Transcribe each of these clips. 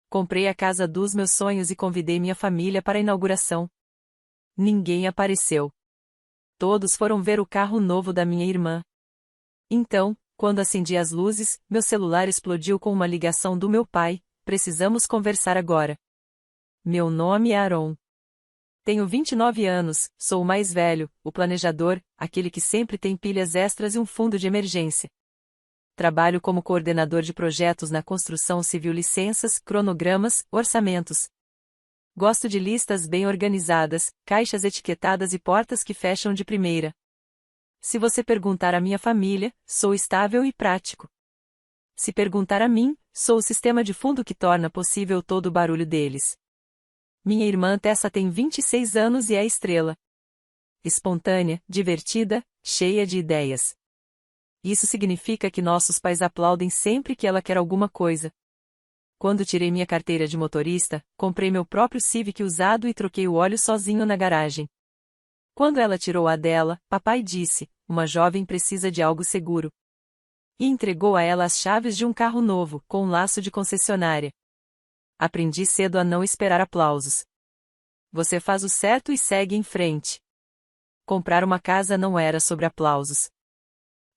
Comprei a casa dos meus sonhos e convidei minha família para a inauguração. Ninguém apareceu. Todos foram ver o carro novo da minha irmã. Então, quando acendi as luzes, meu celular explodiu com uma ligação do meu pai. Precisamos conversar agora. Meu nome é Aaron. Tenho 29 anos, sou o mais velho, o planejador, aquele que sempre tem pilhas extras e um fundo de emergência. Trabalho como coordenador de projetos na construção civil, licenças, cronogramas, orçamentos. Gosto de listas bem organizadas, caixas etiquetadas e portas que fecham de primeira. Se você perguntar à minha família, sou estável e prático. Se perguntar a mim, sou o sistema de fundo que torna possível todo o barulho deles. Minha irmã Tessa tem 26 anos e é estrela. Espontânea, divertida, cheia de ideias. Isso significa que nossos pais aplaudem sempre que ela quer alguma coisa. Quando tirei minha carteira de motorista, comprei meu próprio Civic usado e troquei o óleo sozinho na garagem. Quando ela tirou a dela, papai disse: "Uma jovem precisa de algo seguro." E entregou a ela as chaves de um carro novo, com um laço de concessionária. Aprendi cedo a não esperar aplausos. Você faz o certo e segue em frente. Comprar uma casa não era sobre aplausos.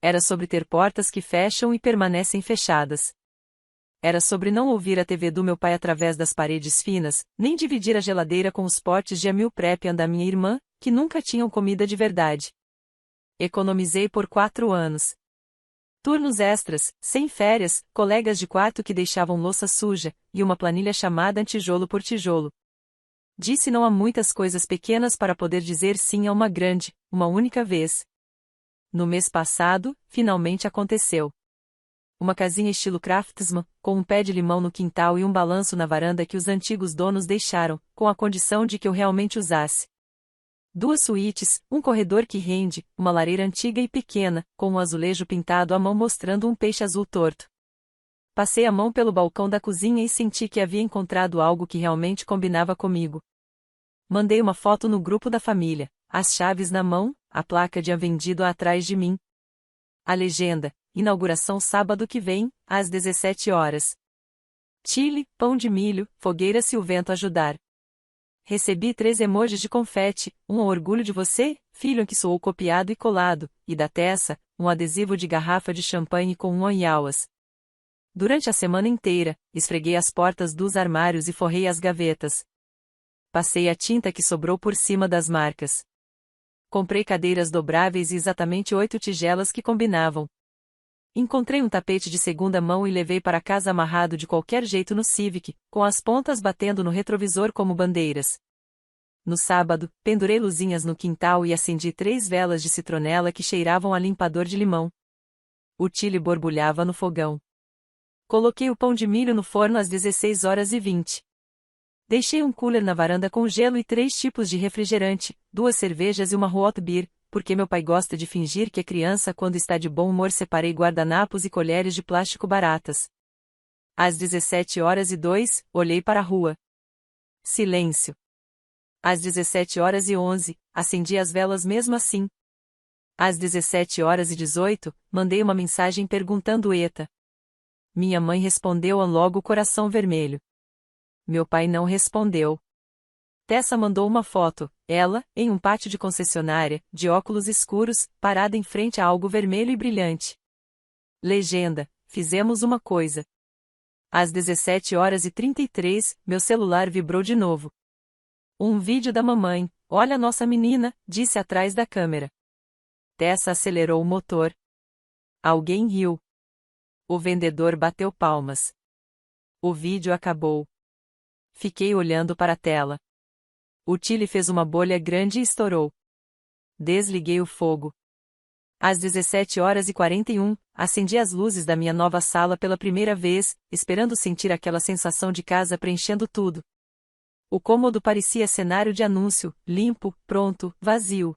Era sobre ter portas que fecham e permanecem fechadas. Era sobre não ouvir a TV do meu pai através das paredes finas, nem dividir a geladeira com os potes de meal prep da minha irmã, que nunca tinham comida de verdade. Economizei por 4 anos. Turnos extras, sem férias, colegas de quarto que deixavam louça suja, e uma planilha chamada tijolo por tijolo. Disse não a muitas coisas pequenas para poder dizer sim a uma grande, uma única vez. No mês passado, finalmente aconteceu. Uma casinha estilo Craftsman, com um pé de limão no quintal e um balanço na varanda que os antigos donos deixaram, com a condição de que eu realmente usasse. 2 suítes, um corredor que rende, uma lareira antiga e pequena, com um azulejo pintado à mão mostrando um peixe azul torto. Passei a mão pelo balcão da cozinha e senti que havia encontrado algo que realmente combinava comigo. Mandei uma foto no grupo da família, as chaves na mão, a placa de vendido atrás de mim. A legenda: inauguração sábado que vem, às 17 horas. Chile, pão de milho, fogueira se o vento ajudar. Recebi 3 emojis de confete, um ao orgulho de você, filho, que soou copiado e colado, e da Tessa, um adesivo de garrafa de champanhe com um Iauas. Durante a semana inteira, esfreguei as portas dos armários e forrei as gavetas. Passei a tinta que sobrou por cima das marcas. Comprei cadeiras dobráveis e exatamente 8 tigelas que combinavam. Encontrei um tapete de segunda mão e levei para casa amarrado de qualquer jeito no Civic, com as pontas batendo no retrovisor como bandeiras. No sábado, pendurei luzinhas no quintal e acendi 3 velas de citronela que cheiravam a limpador de limão. O Chile borbulhava no fogão. Coloquei o pão de milho no forno às 16h20. Deixei um cooler na varanda com gelo e 3 tipos de refrigerante, 2 cervejas e uma Root Beer, porque meu pai gosta de fingir que é criança quando está de bom humor. Separei guardanapos e colheres de plástico baratas. Às 17h02, olhei para a rua. Silêncio. Às 17h11, acendi as velas mesmo assim. Às 17h18, mandei uma mensagem perguntando ETA. Minha mãe respondeu logo coração vermelho. Meu pai não respondeu. Tessa mandou uma foto, ela, em um pátio de concessionária, de óculos escuros, parada em frente a algo vermelho e brilhante. Legenda: fizemos uma coisa. Às 17h33, meu celular vibrou de novo. Um vídeo da mamãe: "Olha nossa menina", disse atrás da câmera. Tessa acelerou o motor. Alguém riu. O vendedor bateu palmas. O vídeo acabou. Fiquei olhando para a tela. O Chile fez uma bolha grande e estourou. Desliguei o fogo. Às 17h41, acendi as luzes da minha nova sala pela primeira vez, esperando sentir aquela sensação de casa preenchendo tudo. O cômodo parecia cenário de anúncio, limpo, pronto, vazio.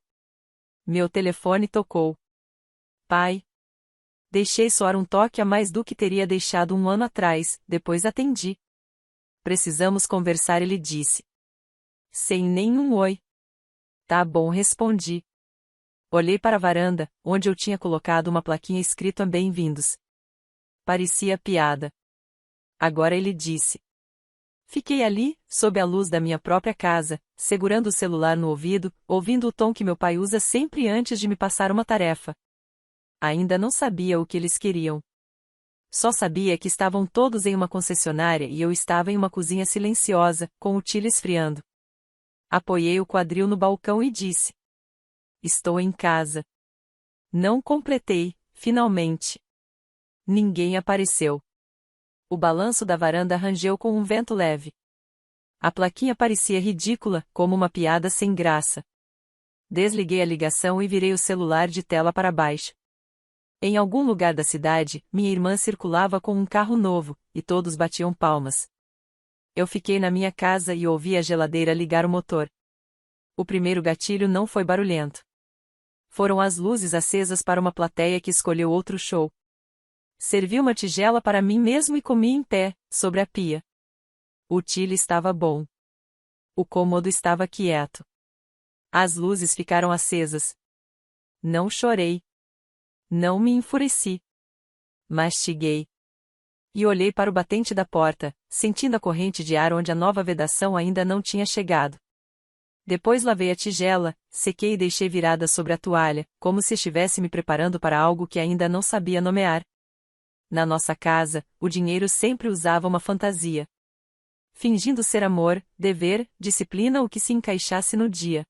Meu telefone tocou. Pai. Deixei soar um toque a mais do que teria deixado um ano atrás, depois atendi. Precisamos conversar, ele disse. Sem nenhum oi. Tá bom, respondi. Olhei para a varanda, onde eu tinha colocado uma plaquinha escrito bem-vindos. Parecia piada. Agora ele disse. Fiquei ali, sob a luz da minha própria casa, segurando o celular no ouvido, ouvindo o tom que meu pai usa sempre antes de me passar uma tarefa. Ainda não sabia o que eles queriam. Só sabia que estavam todos em uma concessionária e eu estava em uma cozinha silenciosa, com o chile esfriando. Apoiei o quadril no balcão e disse: estou em casa. Não completei, finalmente. Ninguém apareceu. O balanço da varanda rangeu com um vento leve. A plaquinha parecia ridícula, como uma piada sem graça. Desliguei a ligação e virei o celular de tela para baixo. Em algum lugar da cidade, minha irmã circulava com um carro novo, e todos batiam palmas. Eu fiquei na minha casa e ouvi a geladeira ligar o motor. O primeiro gatilho não foi barulhento. Foram as luzes acesas para uma plateia que escolheu outro show. Servi uma tigela para mim mesmo e comi em pé, sobre a pia. O chile estava bom. O cômodo estava quieto. As luzes ficaram acesas. Não chorei. Não me enfureci. Mastiguei. E olhei para o batente da porta, sentindo a corrente de ar onde a nova vedação ainda não tinha chegado. Depois lavei a tigela, sequei e deixei virada sobre a toalha, como se estivesse me preparando para algo que ainda não sabia nomear. Na nossa casa, o dinheiro sempre usava uma fantasia. Fingindo ser amor, dever, disciplina ou que se encaixasse no dia.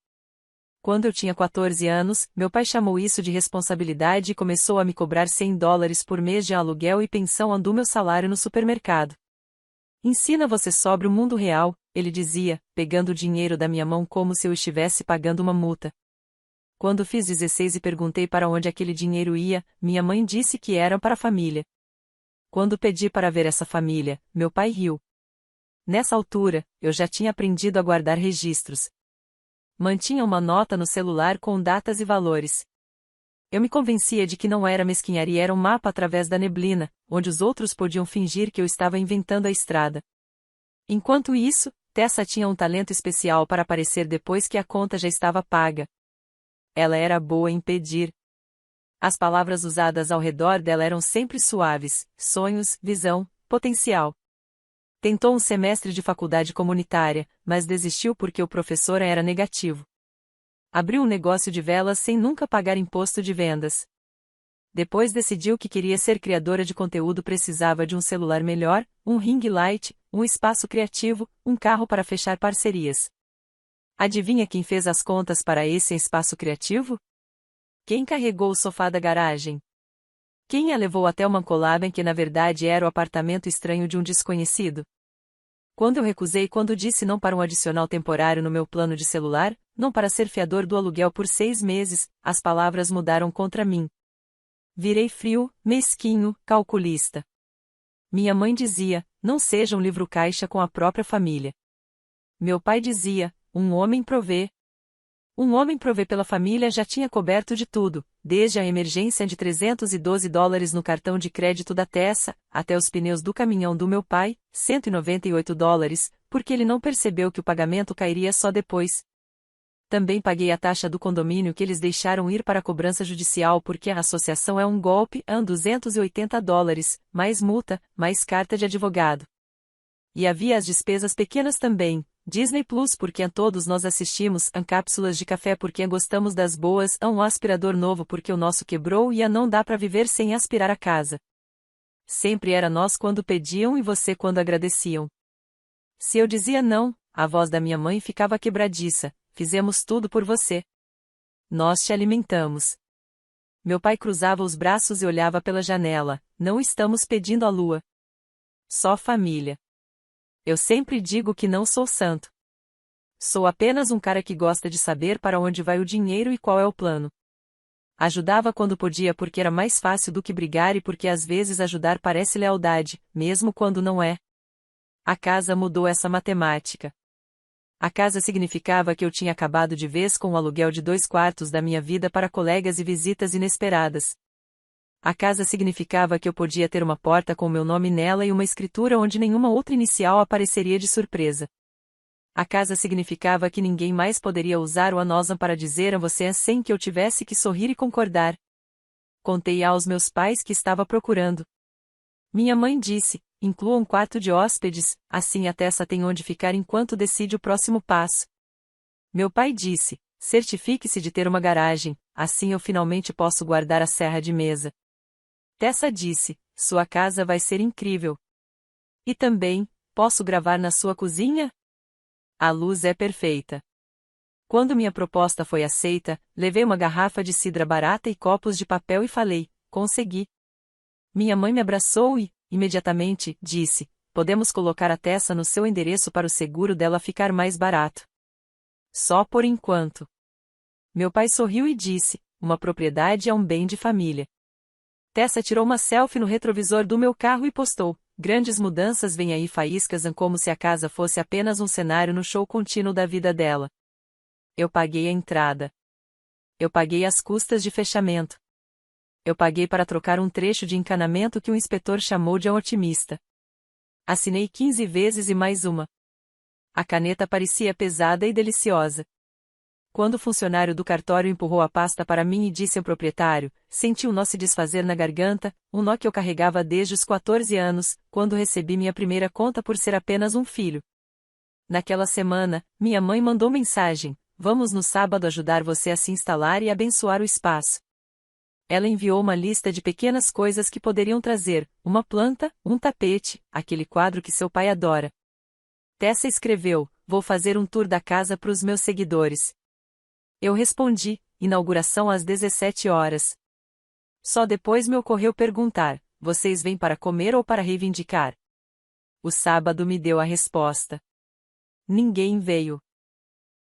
Quando eu tinha 14 anos, meu pai chamou isso de responsabilidade e começou a me cobrar $100 por mês de aluguel e pensão do meu salário no supermercado. Ensina você sobre o mundo real, ele dizia, pegando o dinheiro da minha mão como se eu estivesse pagando uma multa. Quando fiz 16 e perguntei para onde aquele dinheiro ia, minha mãe disse que era para a família. Quando pedi para ver essa família, meu pai riu. Nessa altura, eu já tinha aprendido a guardar registros. Mantinha uma nota no celular com datas e valores. Eu me convencia de que não era mesquinharia, era um mapa através da neblina, onde os outros podiam fingir que eu estava inventando a estrada. Enquanto isso, Tessa tinha um talento especial para aparecer depois que a conta já estava paga. Ela era boa em pedir. As palavras usadas ao redor dela eram sempre suaves: sonhos, visão, potencial. Tentou um semestre de faculdade comunitária, mas desistiu porque o professor era negativo. Abriu um negócio de velas sem nunca pagar imposto de vendas. Depois decidiu que queria ser criadora de conteúdo, precisava de um celular melhor, um ring light, um espaço criativo, um carro para fechar parcerias. Adivinha quem fez as contas para esse espaço criativo? Quem carregou o sofá da garagem? Quem a levou até uma Mancolab, que na verdade era o apartamento estranho de um desconhecido? Quando eu recusei quando disse não para um adicional temporário no meu plano de celular, não para ser fiador do aluguel por 6 meses, as palavras mudaram contra mim. Virei frio, mesquinho, calculista. Minha mãe dizia, não seja um livro-caixa com a própria família. Meu pai dizia, um homem provê. Um homem provê pela família já tinha coberto de tudo, desde a emergência de $312 no cartão de crédito da Tessa, até os pneus do caminhão do meu pai, $198, porque ele não percebeu que o pagamento cairia só depois. Também paguei a taxa do condomínio que eles deixaram ir para a cobrança judicial porque a associação é um golpe, $280, mais multa, mais carta de advogado. E havia as despesas pequenas também. Disney Plus porque a todos nós assistimos, cápsulas de café porque gostamos das boas, um aspirador novo porque o nosso quebrou e não dá para viver sem aspirar a casa. Sempre era nós quando pediam e você quando agradeciam. Se eu dizia não, a voz da minha mãe ficava quebradiça: fizemos tudo por você. Nós te alimentamos. Meu pai cruzava os braços e olhava pela janela: não estamos pedindo a lua. Só família. Eu sempre digo que não sou santo. Sou apenas um cara que gosta de saber para onde vai o dinheiro e qual é o plano. Ajudava quando podia porque era mais fácil do que brigar e porque às vezes ajudar parece lealdade, mesmo quando não é. A casa mudou essa matemática. A casa significava que eu tinha acabado de vez com o aluguel de 2 quartos da minha vida para colegas e visitas inesperadas. A casa significava que eu podia ter uma porta com meu nome nela e uma escritura onde nenhuma outra inicial apareceria de surpresa. A casa significava que ninguém mais poderia usar o anosam para dizer a você sem que eu tivesse que sorrir e concordar. Contei aos meus pais que estava procurando. Minha mãe disse: inclua um quarto de hóspedes, assim a Tessa tem onde ficar enquanto decide o próximo passo. Meu pai disse, certifique-se de ter uma garagem, assim eu finalmente posso guardar a serra de mesa. Tessa disse, sua casa vai ser incrível. E também, posso gravar na sua cozinha? A luz é perfeita. Quando minha proposta foi aceita, levei uma garrafa de cidra barata e copos de papel e falei, consegui. Minha mãe me abraçou e, imediatamente, disse, podemos colocar a Tessa no seu endereço para o seguro dela ficar mais barato. Só por enquanto. Meu pai sorriu e disse, uma propriedade é um bem de família. Tessa tirou uma selfie no retrovisor do meu carro e postou, grandes mudanças vêm aí faíscas como se a casa fosse apenas um cenário no show contínuo da vida dela. Eu paguei a entrada. Eu paguei as custas de fechamento. Eu paguei para trocar um trecho de encanamento que o inspetor chamou de otimista. Assinei 15 vezes e mais uma. A caneta parecia pesada e deliciosa. Quando o funcionário do cartório empurrou a pasta para mim e disse ao proprietário, senti um nó se desfazer na garganta, um nó que eu carregava desde os 14 anos, quando recebi minha primeira conta por ser apenas um filho. Naquela semana, minha mãe mandou mensagem, vamos no sábado ajudar você a se instalar e abençoar o espaço. Ela enviou uma lista de pequenas coisas que poderiam trazer, uma planta, um tapete, aquele quadro que seu pai adora. Tessa escreveu, vou fazer um tour da casa para os meus seguidores. Eu respondi, inauguração às 17 horas. Só depois me ocorreu perguntar, vocês vêm para comer ou para reivindicar? O sábado me deu a resposta. Ninguém veio.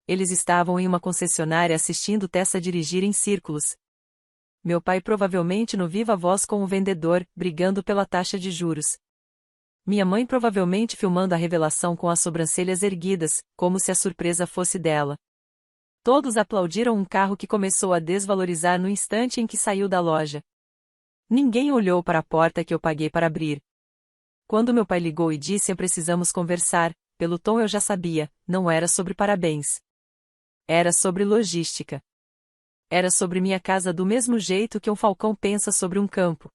Eles estavam em uma concessionária assistindo Tessa dirigir em círculos. Meu pai provavelmente no viva voz com o vendedor, brigando pela taxa de juros. Minha mãe provavelmente filmando a revelação com as sobrancelhas erguidas, como se a surpresa fosse dela. Todos aplaudiram um carro que começou a desvalorizar no instante em que saiu da loja. Ninguém olhou para a porta que eu paguei para abrir. Quando meu pai ligou e disse precisamos conversar, pelo tom eu já sabia, não era sobre parabéns. Era sobre logística. Era sobre minha casa do mesmo jeito que um falcão pensa sobre um campo.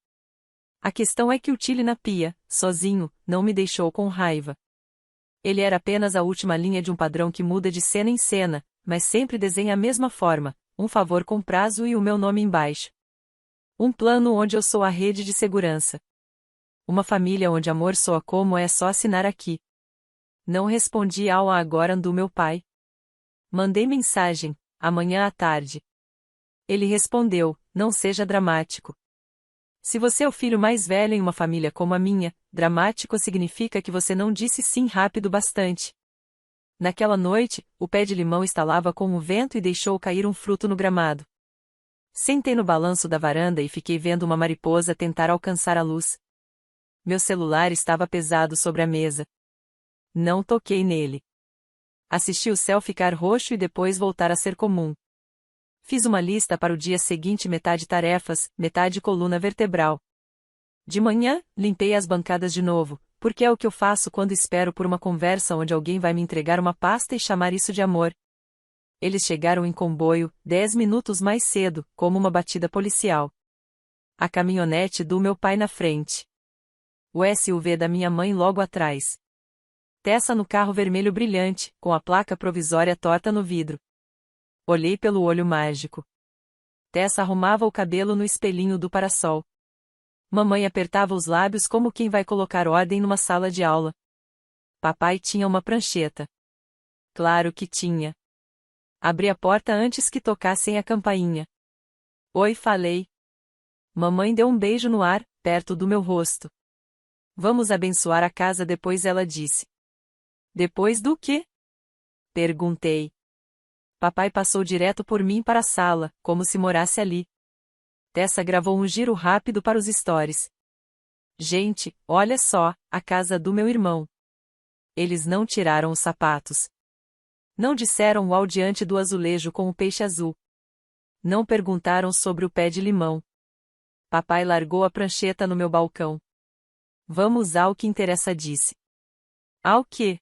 A questão é que o Tilly na pia, sozinho, não me deixou com raiva. Ele era apenas a última linha de um padrão que muda de cena em cena, mas sempre desenha a mesma forma, um favor com prazo e o meu nome embaixo. Um plano onde eu sou a rede de segurança. Uma família onde amor soa como é só assinar aqui. Não respondi ao agora do meu pai. Mandei mensagem, amanhã à tarde. Ele respondeu, não seja dramático. Se você é o filho mais velho em uma família como a minha, dramático significa que você não disse sim rápido bastante. Naquela noite, o pé de limão estalava com o vento e deixou cair um fruto no gramado. Sentei no balanço da varanda e fiquei vendo uma mariposa tentar alcançar a luz. Meu celular estava pesado sobre a mesa. Não toquei nele. Assisti o céu ficar roxo e depois voltar a ser comum. Fiz uma lista para o dia seguinte, metade tarefas, metade coluna vertebral. De manhã, limpei as bancadas de novo, porque é o que eu faço quando espero por uma conversa onde alguém vai me entregar uma pasta e chamar isso de amor. Eles chegaram em comboio, 10 minutos mais cedo, como uma batida policial. A caminhonete do meu pai na frente. O SUV da minha mãe logo atrás. Tessa no carro vermelho brilhante, com a placa provisória torta no vidro. Olhei pelo olho mágico. Tessa arrumava o cabelo no espelhinho do parasol. Mamãe apertava os lábios como quem vai colocar ordem numa sala de aula. Papai tinha uma prancheta. Claro que tinha. Abri a porta antes que tocassem a campainha. Oi, falei. Mamãe deu um beijo no ar, perto do meu rosto. Vamos abençoar a casa depois, ela disse. Depois do quê? Perguntei. Papai passou direto por mim para a sala, como se morasse ali. Tessa gravou um giro rápido para os stories. Gente, olha só, a casa do meu irmão. Eles não tiraram os sapatos. Não disseram uau diante do azulejo com o peixe azul. Não perguntaram sobre o pé de limão. Papai largou a prancheta no meu balcão. Vamos ao que interessa, disse. Ao quê?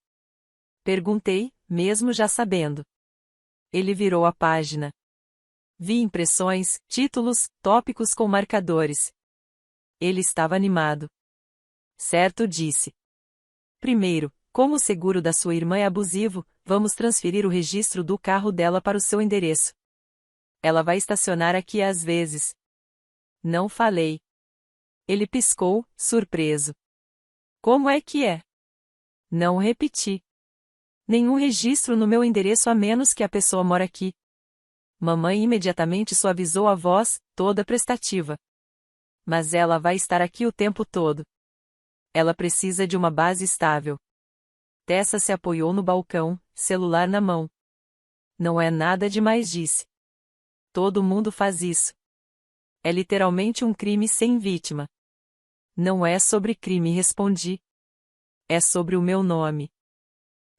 Perguntei, mesmo já sabendo. Ele virou a página. Vi impressões, títulos, tópicos com marcadores. Ele estava animado. Certo, disse. Primeiro, como o seguro da sua irmã é abusivo, vamos transferir o registro do carro dela para o seu endereço. Ela vai estacionar aqui às vezes. Não falei. Ele piscou, surpreso. Como é que é? Não repeti. Nenhum registro no meu endereço a menos que a pessoa mora aqui. Mamãe imediatamente suavizou a voz, toda prestativa. Mas ela vai estar aqui o tempo todo. Ela precisa de uma base estável. Tessa se apoiou no balcão, celular na mão. Não é nada demais, disse. Todo mundo faz isso. É literalmente um crime sem vítima. Não é sobre crime, respondi. É sobre o meu nome.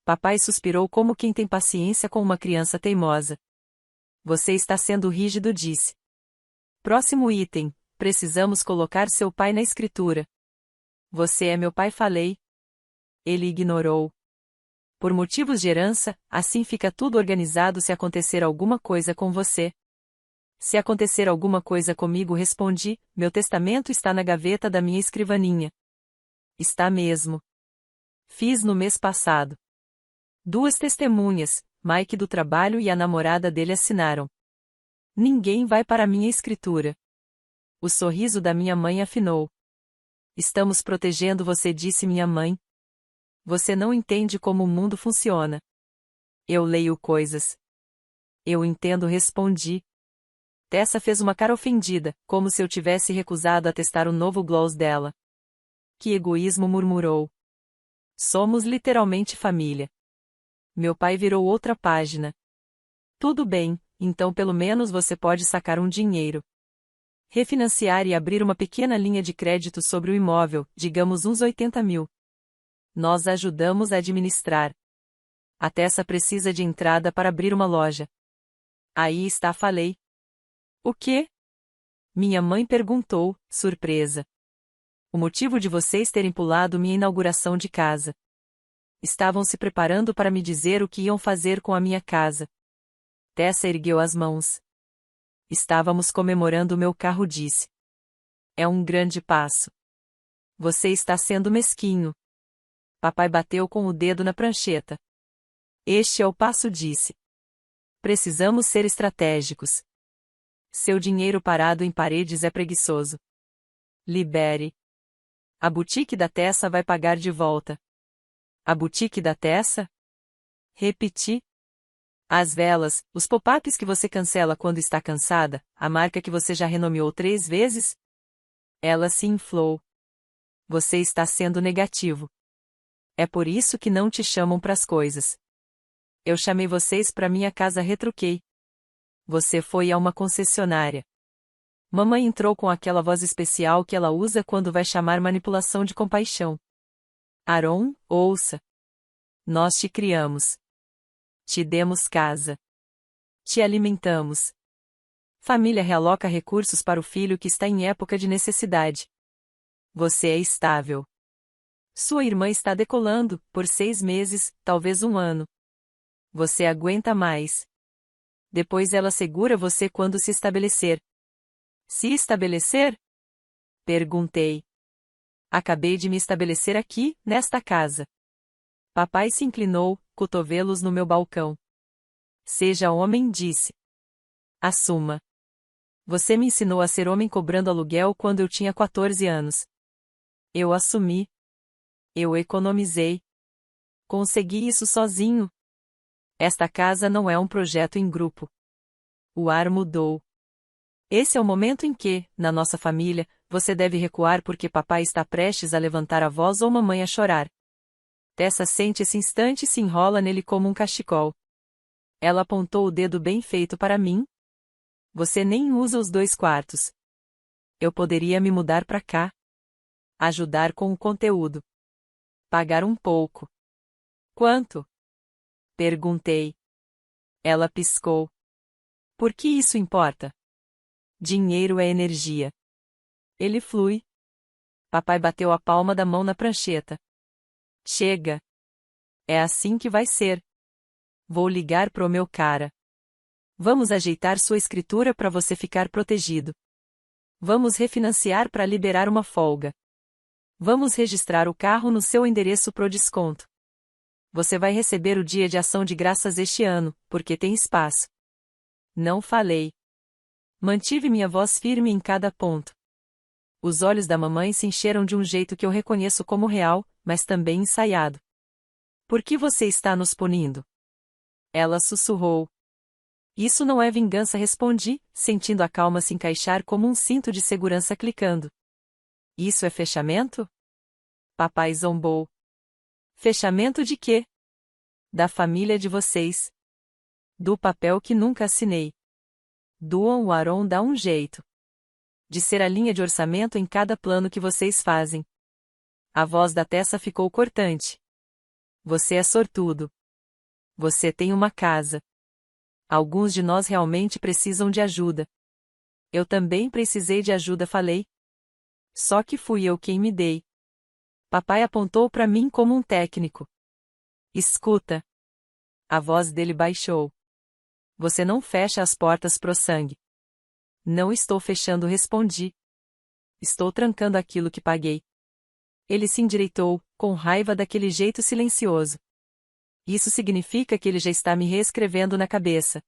Papai suspirou como quem tem paciência com uma criança teimosa. Você está sendo rígido, disse. Próximo item, precisamos colocar seu pai na escritura. Você é meu pai, falei. Ele ignorou. Por motivos de herança, assim fica tudo organizado se acontecer alguma coisa com você. Se acontecer alguma coisa comigo, respondi, meu testamento está na gaveta da minha escrivaninha. Está mesmo. Fiz no mês passado. 2 testemunhas, Mike do trabalho e a namorada dele assinaram. Ninguém vai para minha escritura. O sorriso da minha mãe afinou. Estamos protegendo você, disse minha mãe. Você não entende como o mundo funciona. Eu leio coisas. Eu entendo, respondi. Tessa fez uma cara ofendida, como se eu tivesse recusado a testar o novo gloss dela. Que egoísmo, murmurou. Somos literalmente família. Meu pai virou outra página. Tudo bem, então pelo menos você pode sacar um dinheiro. Refinanciar e abrir uma pequena linha de crédito sobre o imóvel, digamos uns 80 mil. Nós ajudamos a administrar. A Tessa precisa de entrada para abrir uma loja. Aí está, falei. O quê? Minha mãe perguntou, surpresa. O motivo de vocês terem pulado minha inauguração de casa. Estavam se preparando para me dizer o que iam fazer com a minha casa. Tessa ergueu as mãos. Estávamos comemorando meu carro, disse. É um grande passo. Você está sendo mesquinho. Papai bateu com o dedo na prancheta. Este é o passo, disse. Precisamos ser estratégicos. Seu dinheiro parado em paredes é preguiçoso. Libere. A boutique da Tessa vai pagar de volta. A boutique da Tessa? Repeti. As velas, os pop-ups que você cancela quando está cansada, a marca que você já renomeou 3 vezes? Ela se inflou. Você está sendo negativo. É por isso que não te chamam pras coisas. Eu chamei vocês pra minha casa, retruquei. Você foi a uma concessionária. Mamãe entrou com aquela voz especial que ela usa quando vai chamar manipulação de compaixão. Aaron, ouça. Nós te criamos. Te demos casa. Te alimentamos. Família realoca recursos para o filho que está em época de necessidade. Você é estável. Sua irmã está decolando, por 6 meses, talvez 1 ano. Você aguenta mais. Depois ela segura você quando se estabelecer. Se estabelecer? Perguntei. Acabei de me estabelecer aqui, nesta casa. Papai se inclinou, cotovelos no meu balcão. Seja homem, disse. Assuma. Você me ensinou a ser homem cobrando aluguel quando eu tinha 14 anos. Eu assumi. Eu economizei. Consegui isso sozinho. Esta casa não é um projeto em grupo. O ar mudou. Esse é o momento em que, na nossa família, você deve recuar porque papai está prestes a levantar a voz ou mamãe a chorar. Tessa sente esse instante e se enrola nele como um cachecol. Ela apontou o dedo bem feito para mim. Você nem usa os 2 quartos. Eu poderia me mudar para cá. Ajudar com o conteúdo. Pagar um pouco. Quanto? Perguntei. Ela piscou. Por que isso importa? Dinheiro é energia. Ele flui. Papai bateu a palma da mão na prancheta. Chega. É assim que vai ser. Vou ligar pro meu cara. Vamos ajeitar sua escritura para você ficar protegido. Vamos refinanciar para liberar uma folga. Vamos registrar o carro no seu endereço pro desconto. Você vai receber o dia de ação de graças este ano, porque tem espaço. Não falei. Mantive minha voz firme em cada ponto. Os olhos da mamãe se encheram de um jeito que eu reconheço como real, mas também ensaiado. Por que você está nos punindo? Ela sussurrou. Isso não é vingança, respondi, sentindo a calma se encaixar como um cinto de segurança clicando. Isso é fechamento? Papai zombou. Fechamento de quê? Da família de vocês. Do papel que nunca assinei. O Aaron dá um jeito de ser a linha de orçamento em cada plano que vocês fazem. A voz da Tessa ficou cortante. Você é sortudo. Você tem uma casa. Alguns de nós realmente precisam de ajuda. Eu também precisei de ajuda, falei. Só que fui eu quem me dei. Papai apontou para mim como um técnico. Escuta. A voz dele baixou. Você não fecha as portas pro sangue. Não estou fechando, respondi. Estou trancando aquilo que paguei. Ele se endireitou, com raiva daquele jeito silencioso. Isso significa que ele já está me reescrevendo na cabeça.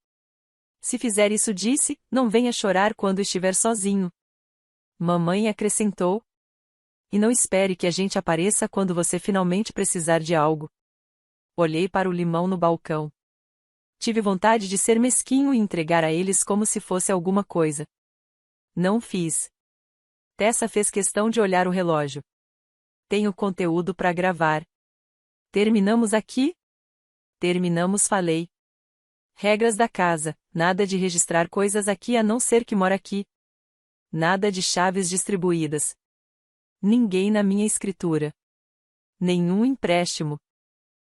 Se fizer isso, disse, não venha chorar quando estiver sozinho. Mamãe acrescentou. E não espere que a gente apareça quando você finalmente precisar de algo. Olhei para o limão no balcão. Tive vontade de ser mesquinho e entregar a eles como se fosse alguma coisa. Não fiz. Tessa fez questão de olhar o relógio. Tenho conteúdo para gravar. Terminamos aqui? Terminamos, falei. Regras da casa, nada de registrar coisas aqui a não ser que mora aqui. Nada de chaves distribuídas. Ninguém na minha escritura. Nenhum empréstimo.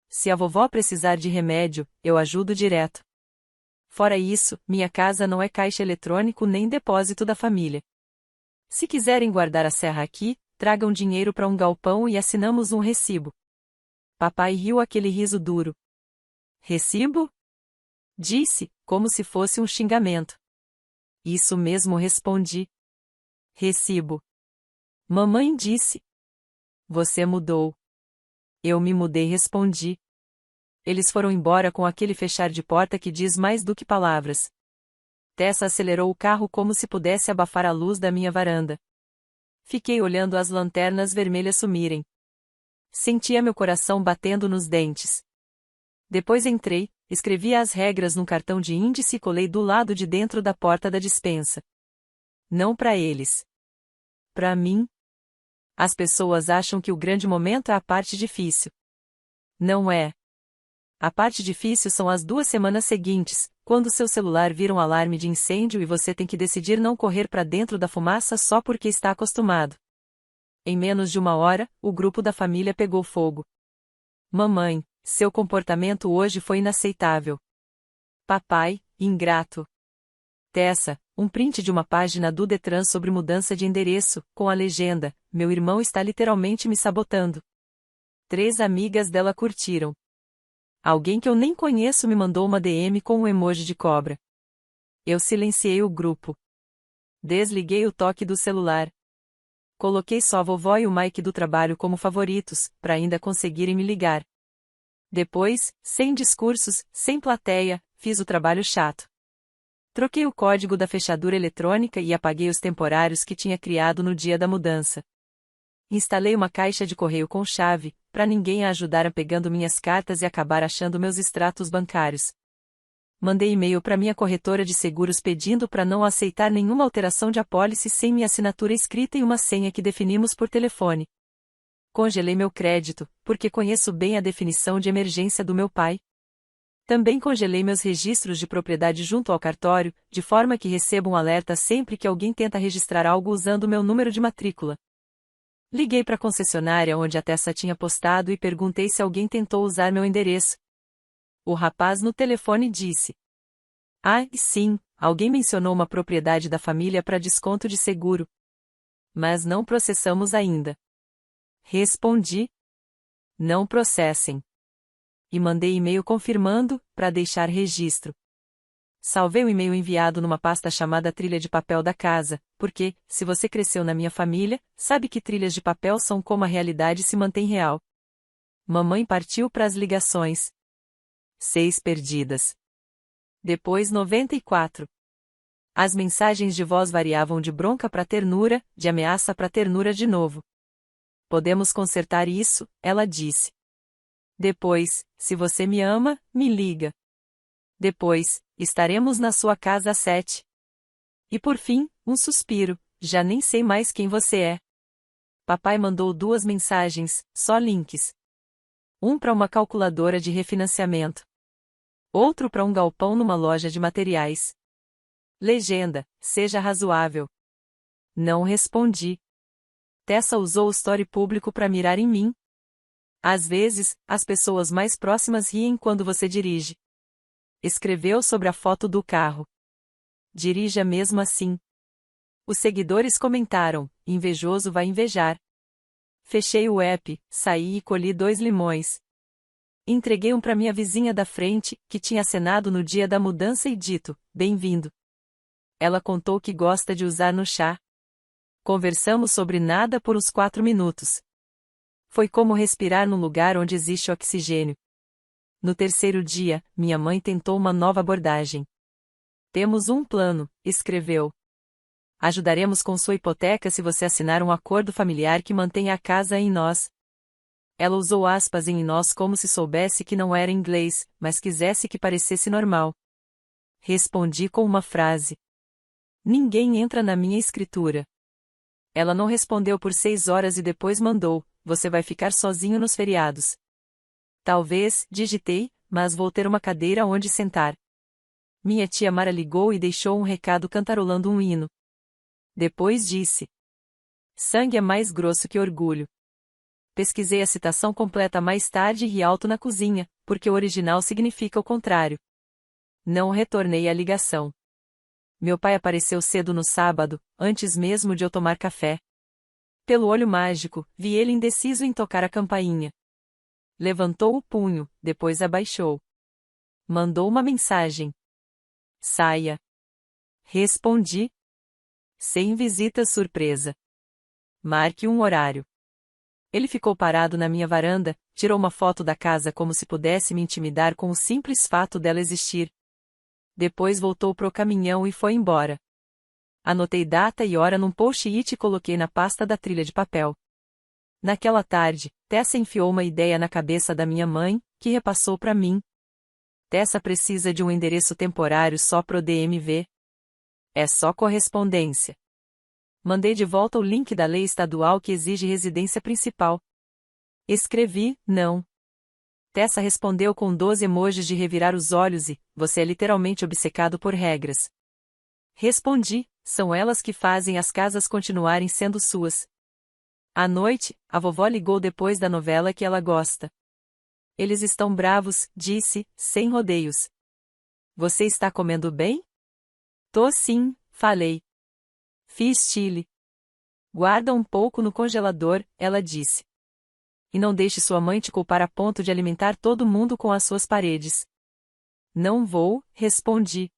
Se a vovó precisar de remédio, eu ajudo direto. Fora isso, minha casa não é caixa eletrônico nem depósito da família. Se quiserem guardar a serra aqui, tragam dinheiro para um galpão e assinamos um recibo. Papai riu aquele riso duro. Recibo? Disse, como se fosse um xingamento. Isso mesmo, respondi. Recibo. Mamãe disse. Você mudou. Eu me mudei, respondi. Eles foram embora com aquele fechar de porta que diz mais do que palavras. Tessa acelerou o carro como se pudesse abafar a luz da minha varanda. Fiquei olhando as lanternas vermelhas sumirem. Sentia meu coração batendo nos dentes. Depois entrei, escrevi as regras num cartão de índice e colei do lado de dentro da porta da despensa. Não para eles. Para mim. As pessoas acham que o grande momento é a parte difícil. Não é. A parte difícil são as 2 semanas seguintes, quando seu celular vira um alarme de incêndio e você tem que decidir não correr para dentro da fumaça só porque está acostumado. Em menos de 1 hora, o grupo da família pegou fogo. Mamãe, seu comportamento hoje foi inaceitável. Papai, ingrato. Tessa, um print de uma página do Detran sobre mudança de endereço, com a legenda, meu irmão está literalmente me sabotando. 3 amigas dela curtiram. Alguém que eu nem conheço me mandou uma DM com um emoji de cobra. Eu silenciei o grupo. Desliguei o toque do celular. Coloquei só a vovó e o Mike do trabalho como favoritos, para ainda conseguirem me ligar. Depois, sem discursos, sem plateia, fiz o trabalho chato. Troquei o código da fechadura eletrônica e apaguei os temporários que tinha criado no dia da mudança. Instalei uma caixa de correio com chave, para ninguém a ajudar a pegando minhas cartas e acabar achando meus extratos bancários. Mandei e-mail para minha corretora de seguros pedindo para não aceitar nenhuma alteração de apólice sem minha assinatura escrita e uma senha que definimos por telefone. Congelei meu crédito, porque conheço bem a definição de emergência do meu pai. Também congelei meus registros de propriedade junto ao cartório, de forma que recebo um alerta sempre que alguém tenta registrar algo usando meu número de matrícula. Liguei para a concessionária onde a Tessa tinha postado e perguntei se alguém tentou usar meu endereço. O rapaz no telefone disse: Ah, sim, alguém mencionou uma propriedade da família para desconto de seguro. Mas não processamos ainda. Respondi: Não processem. E mandei e-mail confirmando, para deixar registro. Salvei o e-mail enviado numa pasta chamada Trilha de Papel da Casa, porque, se você cresceu na minha família, sabe que trilhas de papel são como a realidade se mantém real. Mamãe partiu para as ligações. 6 perdidas. Depois 94. As mensagens de voz variavam de bronca para ternura, de ameaça para ternura de novo. Podemos consertar isso, ela disse. Depois, se você me ama, me liga. Depois, estaremos na sua casa às 7. E por fim, um suspiro, já nem sei mais quem você é. Papai mandou 2 mensagens, só links. Um para uma calculadora de refinanciamento. Outro para um galpão numa loja de materiais. Legenda: seja razoável. Não respondi. Tessa usou o story público para mirar em mim. Às vezes, as pessoas mais próximas riem quando você dirige. Escreveu sobre a foto do carro. Dirija mesmo assim. Os seguidores comentaram: invejoso vai invejar. Fechei o app, saí e colhi 2 limões. Entreguei um para minha vizinha da frente, que tinha acenado no dia da mudança e dito: bem-vindo. Ela contou que gosta de usar no chá. Conversamos sobre nada por uns 4 minutos. Foi como respirar num lugar onde existe oxigênio. No terceiro dia, minha mãe tentou uma nova abordagem. Temos um plano, escreveu. Ajudaremos com sua hipoteca se você assinar um acordo familiar que mantenha a casa em nós. Ela usou aspas em nós como se soubesse que não era inglês, mas quisesse que parecesse normal. Respondi com uma frase. Ninguém entra na minha escritura. Ela não respondeu por 6 horas e depois mandou: você vai ficar sozinho nos feriados. Talvez, digitei, mas vou ter uma cadeira onde sentar. Minha tia Mara ligou e deixou um recado cantarolando um hino. Depois disse: sangue é mais grosso que orgulho. Pesquisei a citação completa mais tarde e alto na cozinha, porque o original significa o contrário. Não retornei a ligação. Meu pai apareceu cedo no sábado, antes mesmo de eu tomar café. Pelo olho mágico, vi ele indeciso em tocar a campainha. Levantou o punho, depois abaixou. Mandou uma mensagem. Saia. Respondi. Sem visita surpresa. Marque um horário. Ele ficou parado na minha varanda, tirou uma foto da casa como se pudesse me intimidar com o simples fato dela existir. Depois voltou pro caminhão e foi embora. Anotei data e hora num post-it e coloquei na pasta da trilha de papel. Naquela tarde, Tessa enfiou uma ideia na cabeça da minha mãe, que repassou para mim. Tessa precisa de um endereço temporário só pro DMV. É só correspondência. Mandei de volta o link da lei estadual que exige residência principal. Escrevi: não. Tessa respondeu com 12 emojis de revirar os olhos e: você é literalmente obcecado por regras. Respondi: são elas que fazem as casas continuarem sendo suas. À noite, a vovó ligou depois da novela que ela gosta. Eles estão bravos, disse, sem rodeios. Você está comendo bem? Tô sim, falei. Fiz chile. Guarda um pouco no congelador, ela disse. E não deixe sua mãe te culpar a ponto de alimentar todo mundo com as suas paredes. Não vou, respondi.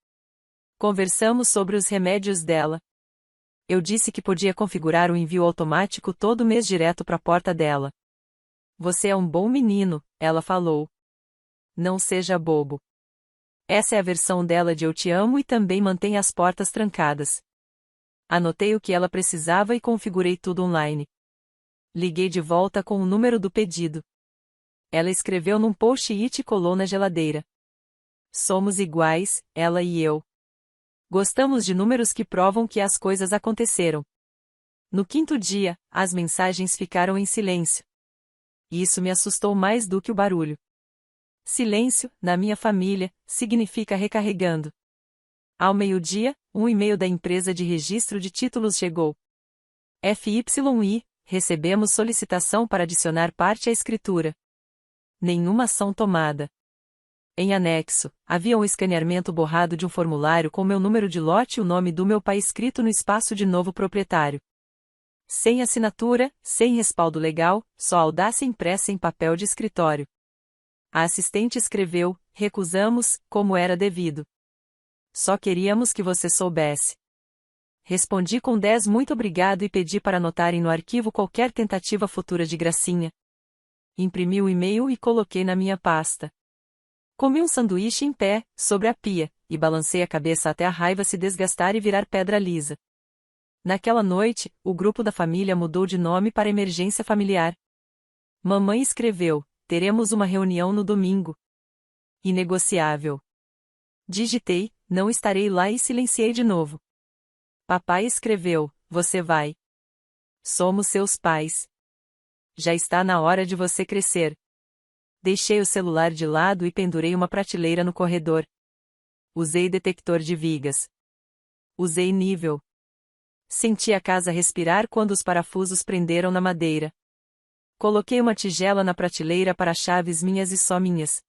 Conversamos sobre os remédios dela. Eu disse que podia configurar o envio automático todo mês direto para a porta dela. Você é um bom menino, ela falou. Não seja bobo. Essa é a versão dela de eu te amo e também mantém as portas trancadas. Anotei o que ela precisava e configurei tudo online. Liguei de volta com o número do pedido. Ela escreveu num post-it e colou na geladeira. Somos iguais, ela e eu. Gostamos de números que provam que as coisas aconteceram. No 5º dia, as mensagens ficaram em silêncio. Isso me assustou mais do que o barulho. Silêncio, na minha família, significa recarregando. Ao meio-dia, um e-mail da empresa de registro de títulos chegou. FYI, recebemos solicitação para adicionar parte à escritura. Nenhuma ação tomada. Em anexo, havia um escaneamento borrado de um formulário com meu número de lote e o nome do meu pai escrito no espaço de novo proprietário. Sem assinatura, sem respaldo legal, só audácia impressa em papel de escritório. A assistente escreveu: recusamos, como era devido. Só queríamos que você soubesse. Respondi com 10 muito obrigado e pedi para anotarem no arquivo qualquer tentativa futura de gracinha. Imprimi o e-mail e coloquei na minha pasta. Comi um sanduíche em pé, sobre a pia, e balancei a cabeça até a raiva se desgastar e virar pedra lisa. Naquela noite, o grupo da família mudou de nome para Emergência Familiar. Mamãe escreveu: teremos uma reunião no domingo. Inegociável. Digitei: não estarei lá e silenciei de novo. Papai escreveu: você vai. Somos seus pais. Já está na hora de você crescer. Deixei o celular de lado e pendurei uma prateleira no corredor. Usei detector de vigas. Usei nível. Senti a casa respirar quando os parafusos prenderam na madeira. Coloquei uma tigela na prateleira para chaves minhas e só minhas.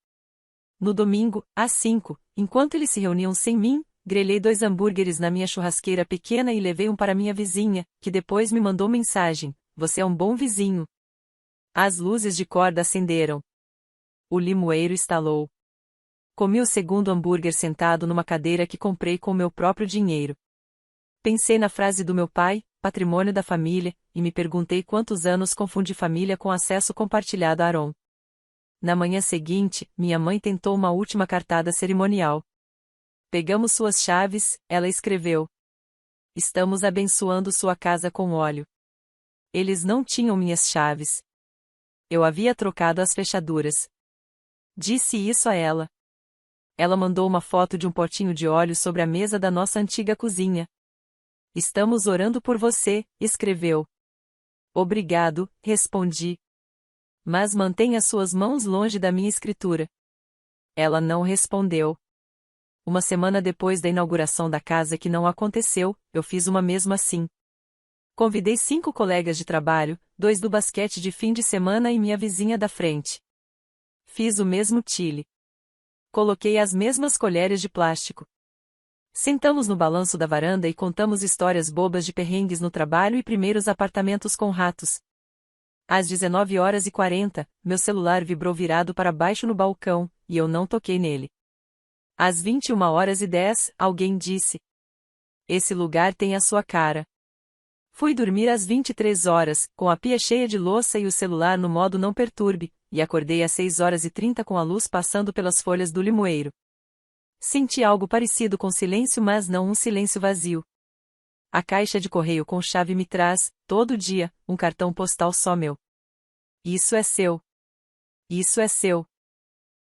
No domingo, às 5, enquanto eles se reuniam sem mim, grelhei 2 hambúrgueres na minha churrasqueira pequena e levei um para minha vizinha, que depois me mandou mensagem: você é um bom vizinho. As luzes de corda acenderam. O limoeiro estalou. Comi o segundo hambúrguer sentado numa cadeira que comprei com meu próprio dinheiro. Pensei na frase do meu pai, patrimônio da família, e me perguntei quantos anos confundi família com acesso compartilhado a Aron. Na manhã seguinte, minha mãe tentou uma última cartada cerimonial. Pegamos suas chaves, ela escreveu. Estamos abençoando sua casa com óleo. Eles não tinham minhas chaves. Eu havia trocado as fechaduras. Disse isso a ela. Ela mandou uma foto de um potinho de óleo sobre a mesa da nossa antiga cozinha. Estamos orando por você, escreveu. Obrigado, respondi. Mas mantenha suas mãos longe da minha escritura. Ela não respondeu. Uma semana depois da inauguração da casa que não aconteceu, eu fiz uma mesmo assim. Convidei 5 colegas de trabalho, 2 do basquete de fim de semana e minha vizinha da frente. Fiz o mesmo chile. Coloquei as mesmas colheres de plástico. Sentamos no balanço da varanda e contamos histórias bobas de perrengues no trabalho e primeiros apartamentos com ratos. Às 19h40, meu celular vibrou virado para baixo no balcão, e eu não toquei nele. Às 21h10, alguém disse: esse lugar tem a sua cara. Fui dormir às 23h, com a pia cheia de louça e o celular no modo não perturbe, e acordei às 6h30 com a luz passando pelas folhas do limoeiro. Senti algo parecido com silêncio, mas não um silêncio vazio. A caixa de correio com chave me traz, todo dia, um cartão postal só meu. Isso é seu. Isso é seu.